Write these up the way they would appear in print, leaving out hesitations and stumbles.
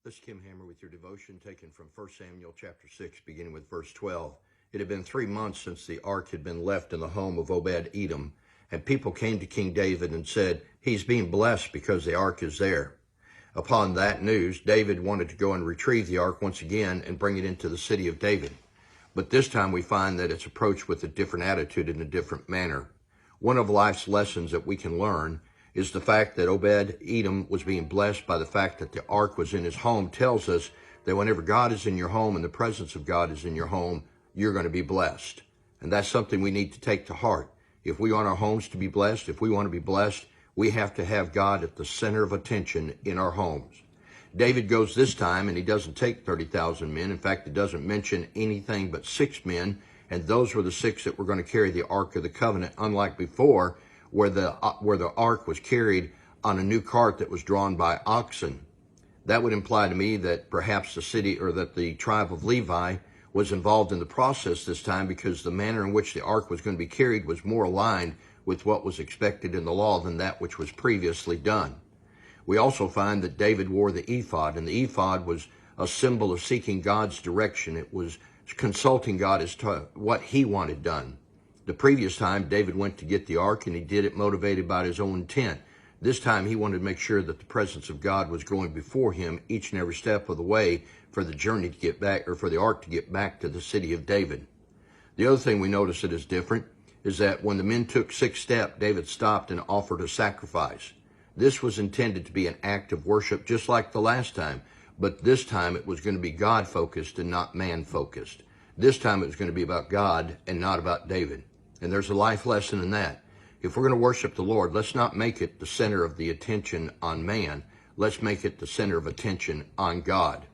This is Kim Hammer with your devotion taken from 1 Samuel chapter 6, beginning with verse 12. It had been 3 months since the ark had been left in the home of Obed-Edom, and people came to King David and said, "He's being blessed because the ark is there." Upon that news, David wanted to go and retrieve the ark once again and bring it into the city of David. But this time we find that it's approached with a different attitude in a different manner. One of life's lessons that we can learn is the fact that Obed-Edom was being blessed by the fact that the ark was in his home tells us that whenever God is in your home and the presence of God is in your home, you're going to be blessed. And that's something we need to take to heart. If we want our homes to be blessed, if we want to be blessed, we have to have God at the center of attention in our homes. David goes this time and he doesn't take 30,000 men. In fact, it doesn't mention anything but 6 men. And those were the 6 that were going to carry the Ark of the Covenant, unlike before, where the ark was carried on a new cart that was drawn by oxen. That would imply to me that perhaps the city or that the tribe of Levi was involved in the process this time, because the manner in which the ark was going to be carried was more aligned with what was expected in the law than that which was previously done. We also find that David wore the ephod, and the ephod was a symbol of seeking God's direction. It was consulting God as to what he wanted done. The previous time, David went to get the ark, and he did it motivated by his own intent. This time, he wanted to make sure that the presence of God was going before him each and every step of the way for the journey to get back, or for the ark to get back to the city of David. The other thing we notice that is different is that when the men took 6 steps, David stopped and offered a sacrifice. This was intended to be an act of worship just like the last time, but this time it was going to be God-focused and not man-focused. This time it was going to be about God and not about David. And there's a life lesson in that. If we're going to worship the Lord, let's not make it the center of the attention on man. Let's make it the center of attention on God.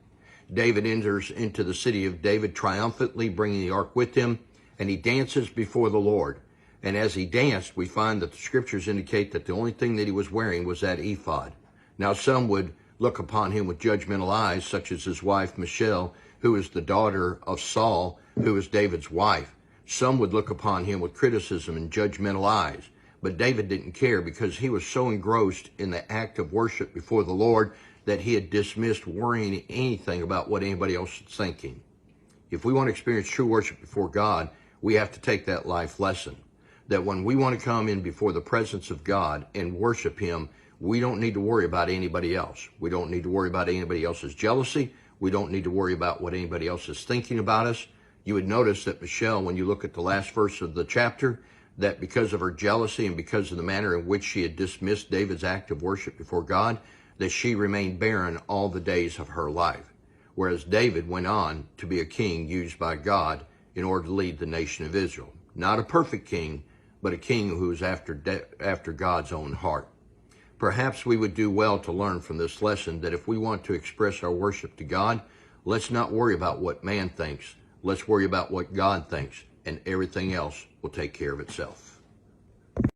David enters into the city of David triumphantly, bringing the ark with him, and he dances before the Lord. And as he danced, we find that the scriptures indicate that the only thing that he was wearing was that ephod. Now, some would look upon him with judgmental eyes, such as his wife Michal, who is the daughter of Saul, who is David's wife. Some would look upon him with criticism and judgmental eyes. But David didn't care, because he was so engrossed in the act of worship before the Lord that he had dismissed worrying anything about what anybody else was thinking. If we want to experience true worship before God, we have to take that life lesson. That when we want to come in before the presence of God and worship him, we don't need to worry about anybody else. We don't need to worry about anybody else's jealousy. We don't need to worry about what anybody else is thinking about us. You would notice that Michal, when you look at the last verse of the chapter, that because of her jealousy and because of the manner in which she had dismissed David's act of worship before God, that she remained barren all the days of her life. Whereas David went on to be a king used by God in order to lead the nation of Israel. Not a perfect king, but a king who was after God's own heart. Perhaps we would do well to learn from this lesson that if we want to express our worship to God, let's not worry about what man thinks. Let's worry about what God thinks, and everything else will take care of itself.